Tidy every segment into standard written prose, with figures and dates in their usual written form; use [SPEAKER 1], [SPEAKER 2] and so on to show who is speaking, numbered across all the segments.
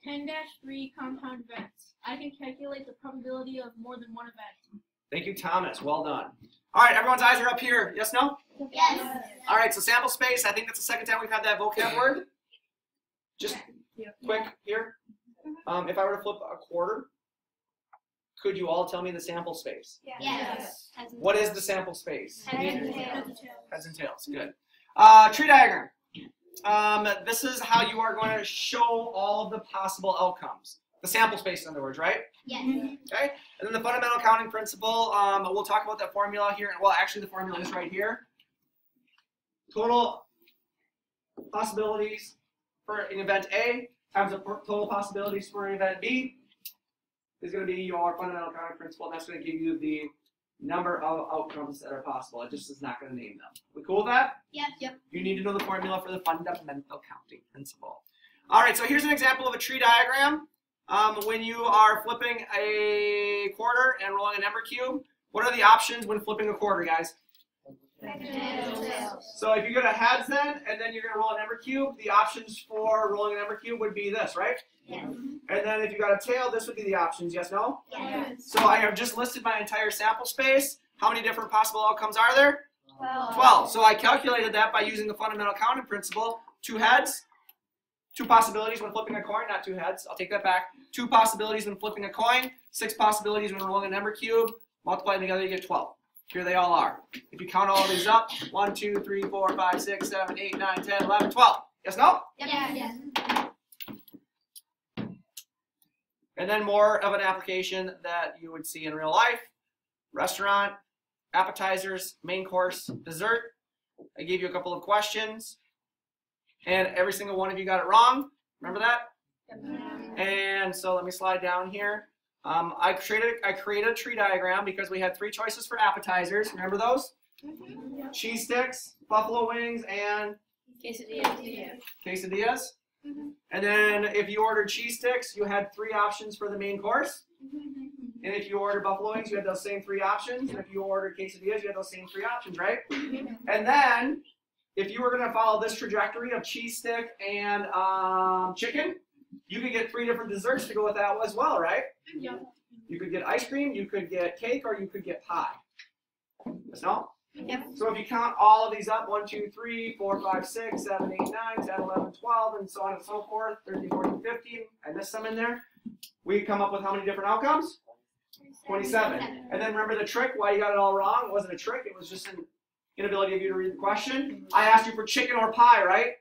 [SPEAKER 1] 10-3 compound events. I can calculate the probability of more than one event.
[SPEAKER 2] Thank you, Thomas. Well done. All right, everyone's eyes are up here. Yes, no?
[SPEAKER 3] Yes.
[SPEAKER 2] All right, so sample space. I think that's the second time we've had that vocab word. Just quick here. If I were to flip a quarter, could you all tell me the sample space?
[SPEAKER 3] Yes.
[SPEAKER 2] What is the sample space?
[SPEAKER 3] Heads and tails.
[SPEAKER 2] Heads and tails. Good. Tree diagram. This is how you are going to show all of the possible outcomes. The sample space, in other words, right?
[SPEAKER 3] Yes.
[SPEAKER 2] Okay. And then the fundamental counting principle. We'll talk about that formula here. Well, actually, the formula is right here. Total possibilities for an event A times the total possibilities for an event B is going to be your fundamental counting principle. And that's going to give you the number of outcomes that are possible. It just is not going to name them. We cool with that?
[SPEAKER 3] Yep.
[SPEAKER 2] You need to know the formula for the fundamental counting principle. All right, so here's an example of a tree diagram. When you are flipping a quarter and rolling a number cube, what are the options when flipping a quarter, guys? So if you go to heads then, and then you're going to roll a number cube, the options for rolling a number cube would be this, right?
[SPEAKER 3] Yes.
[SPEAKER 2] And then if you got a tail, this would be the options, yes, no?
[SPEAKER 3] Yes.
[SPEAKER 2] So I have just listed my entire sample space. How many different possible outcomes are there?
[SPEAKER 3] 12.
[SPEAKER 2] 12. So I calculated that by using the fundamental counting principle. 2 heads, 2 possibilities when flipping a coin, not 2 heads. I'll take that back. 2 possibilities when flipping a coin, 6 possibilities when rolling a number cube. Multiply them together, you get 12. Here they all are. If you count all of these up, 1, 2, 3, 4, 5, 6, 7, 8, 9, 10, 11, 12. Yes, no?
[SPEAKER 3] Yes.
[SPEAKER 2] And then more of an application that you would see in real life. Restaurant, appetizers, main course, dessert. I gave you a couple of questions. And every single one of you got it wrong. Remember that? And so let me slide down here. I created a tree diagram because we had 3 choices for appetizers. Remember those? Cheese sticks, buffalo wings, and quesadillas. And then if you ordered cheese sticks, you had 3 options for the main course. And if you ordered buffalo wings, you had those same 3 options. And if you ordered quesadillas, you had those same 3 options, right? And then if you were going to follow this trajectory of cheese stick and chicken, you could get 3 different desserts to go with that as well, right? You could get ice cream, you could get cake, or you could get pie. Yes, no?
[SPEAKER 3] Yep.
[SPEAKER 2] So if you count all of these up, 1, 2, 3, 4, 5, 6, 7, 8, 9, 10, 11, 12, and so on and so forth, 13, 14, 15, I missed some in there. We come up with how many different outcomes? 27. And then remember the trick, why you got it all wrong? It wasn't a trick, it was just an inability of you to read the question. I asked you for chicken or pie, right?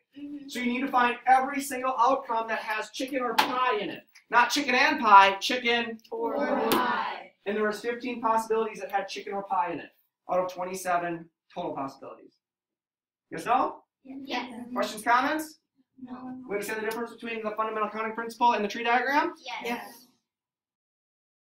[SPEAKER 2] So you need to find every single outcome that has chicken or pie in it. Not chicken and pie, chicken
[SPEAKER 3] or pie.
[SPEAKER 2] And there was 15 possibilities that had chicken or pie in it out of 27 total possibilities. Yes, no?
[SPEAKER 3] Yes.
[SPEAKER 2] Questions, comments?
[SPEAKER 3] No.
[SPEAKER 2] We understand the difference between the fundamental counting principle and the tree diagram?
[SPEAKER 3] Yes.